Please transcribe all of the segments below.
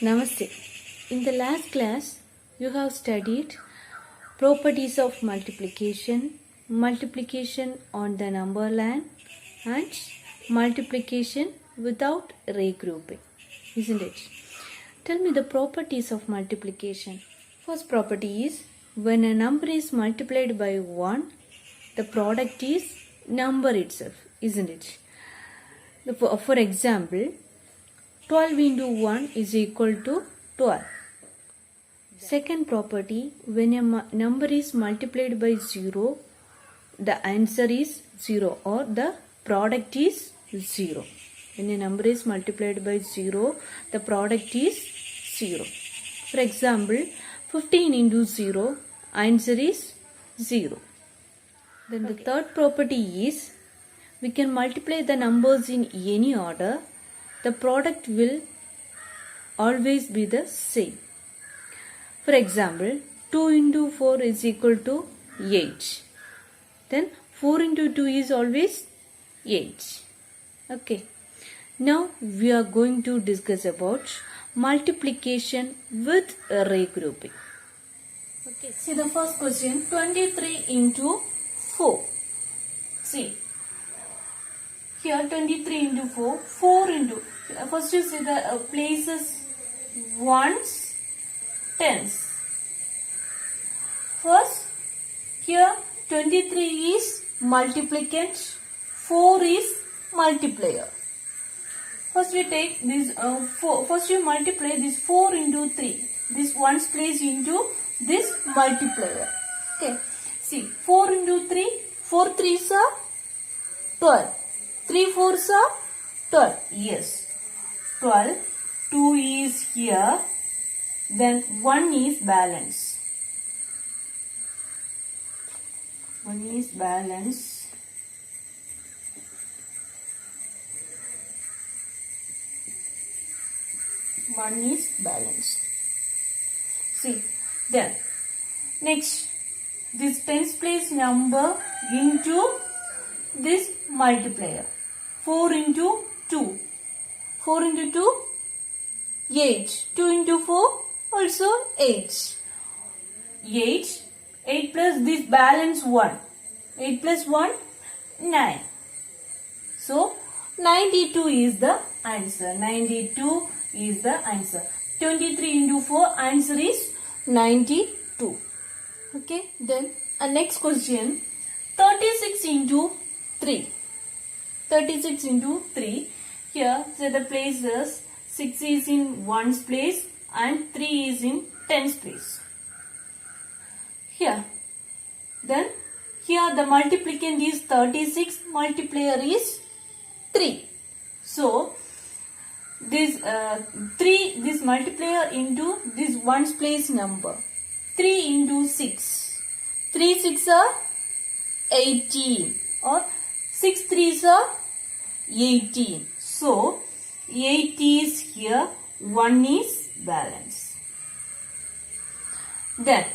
Namaste. In the last class, you have studied properties of multiplication, multiplication on the number line, and multiplication without regrouping, isn't it? Tell me the properties of multiplication. First property is when a number is multiplied by 1, the product is number itself, isn't it? For example, 12 into 1 is equal to 12. Second property, when a number is multiplied by 0, the answer is 0 or the product is 0. When a number is multiplied by 0, the product is 0. For example, 15 into 0, answer is 0. Then the third property is, we can multiply the numbers in any order. The product will always be the same. For example, 2 into 4 is equal to 8. Then 4 into 2 is always 8. Okay. Now we are going to discuss about multiplication with regrouping. Okay. See the first question, 23 into 4. See. Here 23 into 4, 4 into, first you see the places ones, tens. First, here 23 is multiplicand, 4 is multiplier. First we take this, first you multiply this 4 into 3, this ones place into this multiplier. Okay, see 4 into 3, 4 3s are 12. 3 4s are 12. Yes. 12. 2 is here. Then 1 is balance. 1 is balance. One is balance. See. Then. Next. This tens place number into this multiplier. 4 into 2. 4 into 2, 8. 2 into 4, also 8. 8. 8 plus this balance 1. 8 plus 1, 9. So, 92 is the answer. 92 is the answer. 23 into 4, answer is 92. Okay, then next question. 36 into 3. 36 into 3. Here, say the places 6 is in 1's place and 3 is in 10's place. Here. Then, here the multiplicand is 36, multiplier is 3. So, this this multiplier into this 1's place number. 3 into 6. 3 6 are 18 or 6 3s are 18. So, 8 is here, 1 is balance. Then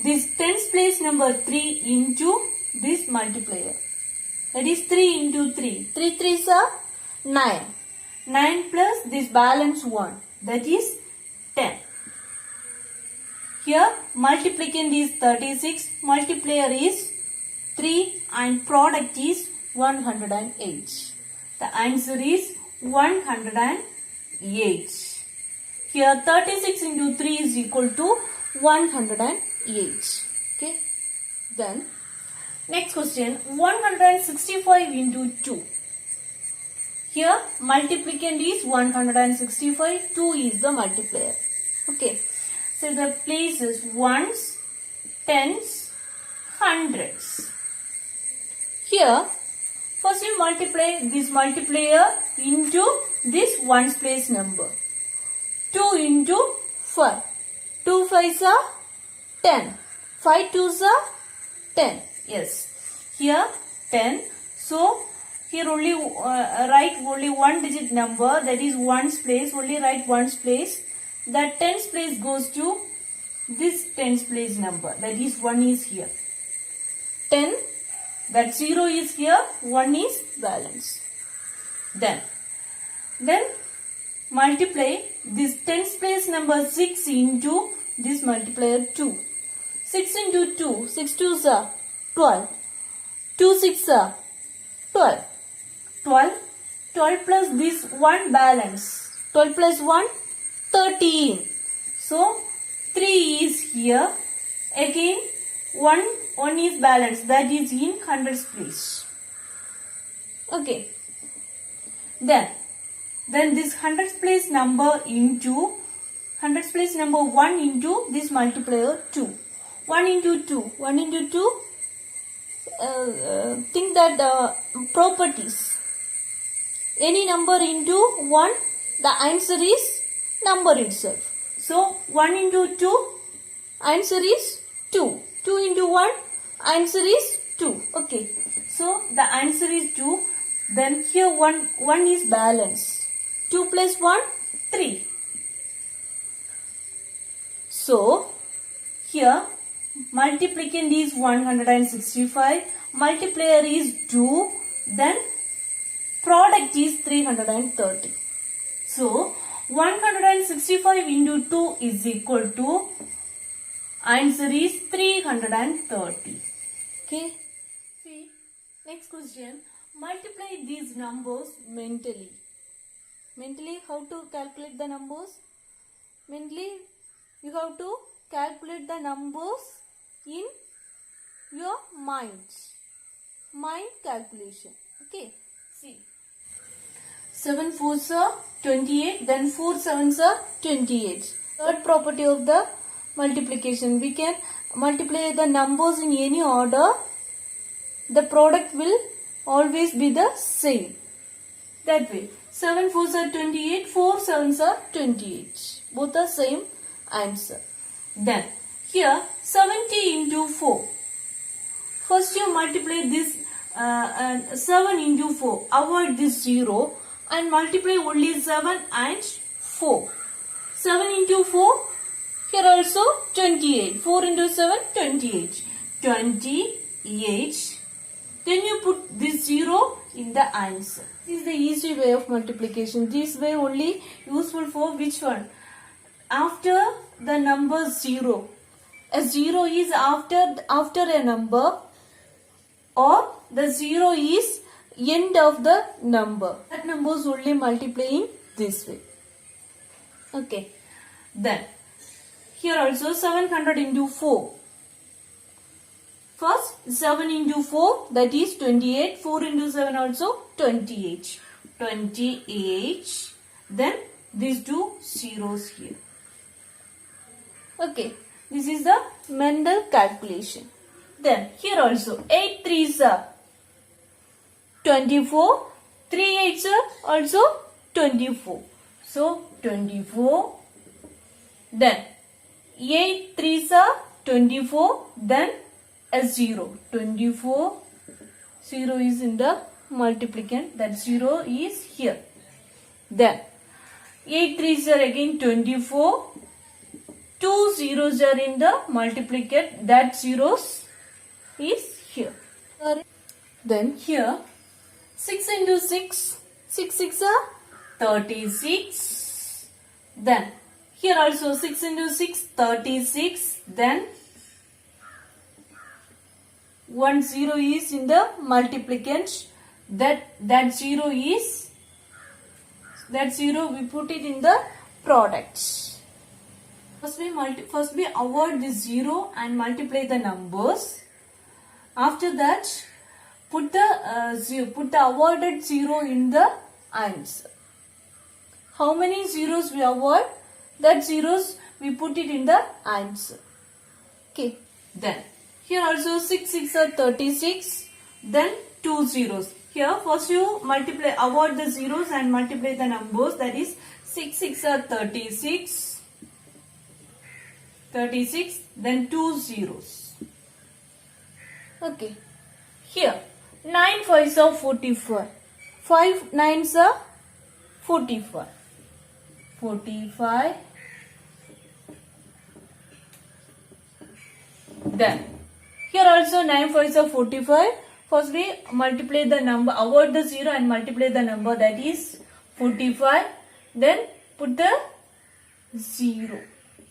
this tens place number 3 into this multiplier. That is 3 into 3. 3 3s are 9. 9 plus this balance 1. That is 10. Here multiplicand is 36, multiplier is 3 and product is 108. The answer is 108. Here 36 into 3 is equal to 108. Okay. Then next question, 165 into 2. Here multiplicand is 165, 2 is the multiplier. Okay. So the places ones, tens, hundreds. Here, first you multiply this multiplier into this ones place number. 2 into 5. 2 5s are 10. 5 2s are 10. Yes. Here 10. So, here only write only one digit number, that is ones place. Only write ones place. That tens place goes to this tens place number. That is 1 is here. 10. That 0 is here. 1 is balance. Then multiply this tens place number 6 into this multiplier 2. 6 into 2, 6 2s are 12. 2 6 are 12. 12. 12 plus this 1 balance. 12 plus 1, 13. So, 3 is here. Again, 1 is balanced. That is in hundreds place. Okay. Then this hundreds place number into hundreds place number 1 into this multiplier 2. 1 into 2. 1 into 2. Think that properties. Any number into 1, the answer is number itself. So 1 into 2, answer is 2. 2 into 1, answer is 2. Okay. So the answer is 2. Then here 1 is balance. 2 plus 1, 3. So here multiplicand is 165. Multiplier is 2. Then product is 330. So 165 into 2 is equal to answer is 330. Okay. See, next question. Multiply these numbers mentally. Mentally, how to calculate the numbers? Mentally, you have to calculate the numbers in your mind. Mind calculation. Okay. See. 7 4s are 28. Then 4 7s are 28. Third property of the multiplication. We can multiply the numbers in any order. The product will always be the same. That way. 7 4s are 28. 4 7s are 28. Both are same answer. Then here 70 into 4. First you multiply this 7 into 4. Avoid this 0 and multiply only 7 and 4. 7 into 4. Here also 28. 4 into 7, 28. 28. Then you put this 0 in the answer. This is the easy way of multiplication. This way only useful for which one? After the number 0. A 0 is after a number, or the 0 is end of the number. That number is only multiplying this way. Okay. Then here also 700 into 4. First 7 into 4, that is 28. 4 into 7 also 28. 28. Then these two zeros here. Okay. This is the mental calculation. Then here also 8 3s are 24. 3 8s are also 24. So 24. Then 8 3s are 24. Then a 0. 24. 0 is in the multiplicand. That 0 is here. Then 8 3s are again 24. 2 zeros are in the multiplicand. That zeros is here. Then here 6 into 6. 6 6 are 36. Then here also 6 into 6, 36. Then 1 0 is in the multiplicand. That 0 is, that 0 we put it in the product. First we avoid this 0 and multiply the numbers. After that, put the avoided 0 in the answer. How many zeros we avoid? That zeros we put it in the answer. Okay. Then here also 6 6 are 36. Then 2 zeros. Here first you multiply, avoid the zeros and multiply the numbers. That is 6 6 are 36. 36. Then 2 zeros. Okay. Here 9 5s are 44. 5 9s are 45. 45. Then here also 9 5s are 45. First we multiply the number, avoid the 0 and multiply the number, that is 45. Then put the 0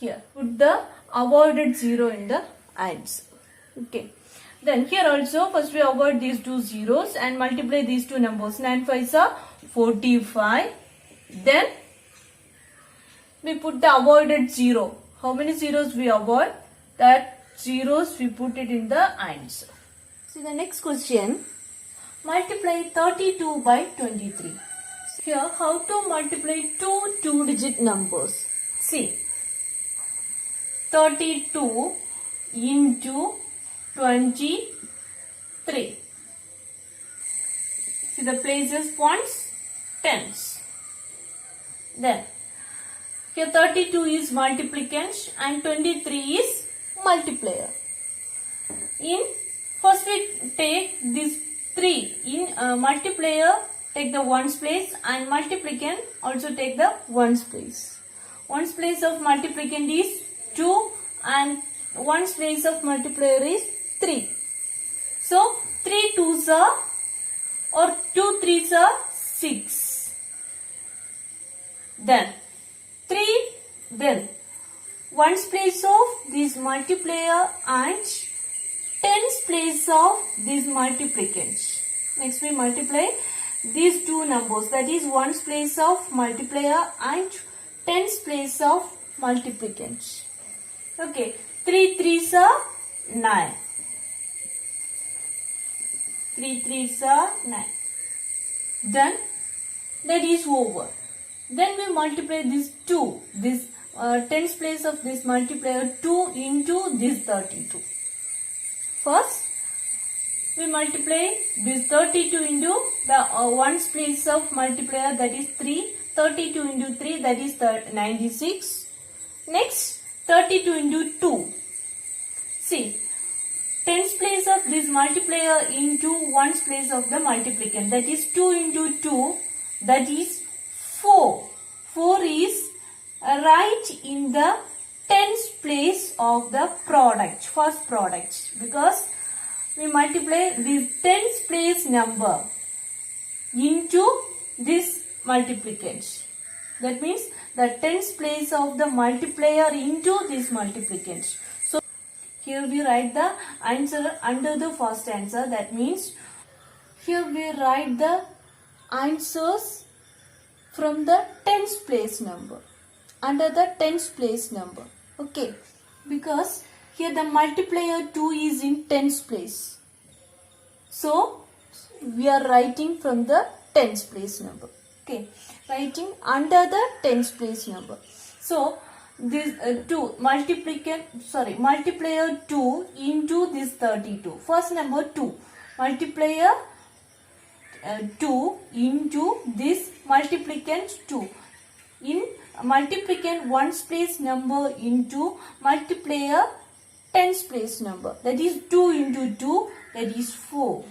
here. Put the avoided 0 in the answer. Okay. Then here also first we avoid these two zeros and multiply these two numbers. 9 5s are 45. Then we put the avoided 0. How many zeros we avoid? That zeros we put it in the answer. See the next question. Multiply 32 by 23. Here how to multiply two two-digit numbers. See 32 into 23. See the places points tens. Then here 32 is multiplicand and 23 is multiplier. In first we take this 3 in multiplier, take the ones place, and multiplicand also take the ones place. Ones place of multiplicand is 2 and ones place of multiplier is 3. So 3 2s are or 2 3s are 6. Then 3 then ones place of this multiplier and tens place of these multiplicands. Next we multiply these two numbers, that is ones place of multiplier and tens place of multiplicands. Okay, 3 3s are 9. 3 3s are 9. Then that is over. Then we multiply this 2, this tens place of this multiplier 2 into this 32. First, we multiply this 32 into the ones place of multiplier, that is 3. 32 into 3, that is 96. Next, 32 into 2. See, tens place of this multiplier into ones place of the multiplicand, that is 2 into 2, that is 4. 4 is right in the tens place of the product, first product, because we multiply this tens place number into this multiplicand. That means the tens place of the multiplier into this multiplicand. So here we write the answer under the first answer. That means here we write the answers from the tens place number, under the tens place number. Okay, because here the multiplier 2 is in tens place. So we are writing from the tens place number. Okay, writing under the tens place number. So this multiplier 2 into this 32. First number 2. Multiplier 2 into this multiplicand 2. In multiplicand ones place number into multiplier tens place number. That is 2 into 2, that is 4.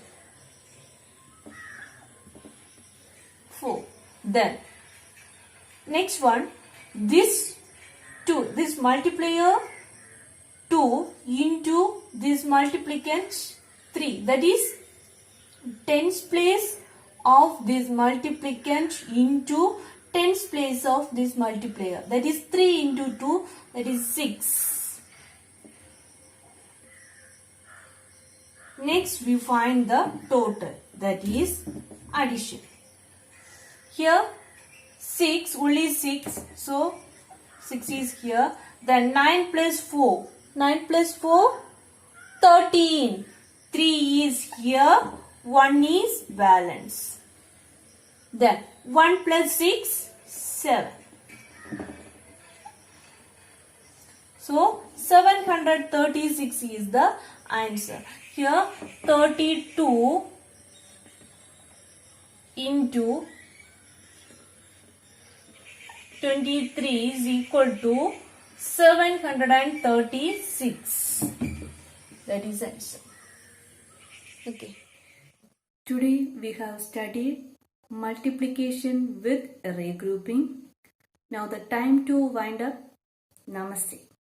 4. Then next one, this 2, this multiplier 2 into this multiplicand 3. That is tens place of this multiplicand into tens place of this multiplier. That is 3 into 2, that is 6. Next we find the total, that is addition. Here 6, only 6, so 6 is here. Then 9 plus 4, 9 plus 4, 13. 3 is here, 1 is balance. Then 1 plus 6, 7. So 736 is the answer. Here 32 into 23 is equal to 736. That is answer. Okay. Today we have studied multiplication with array grouping. Now the time to wind up. Namaste.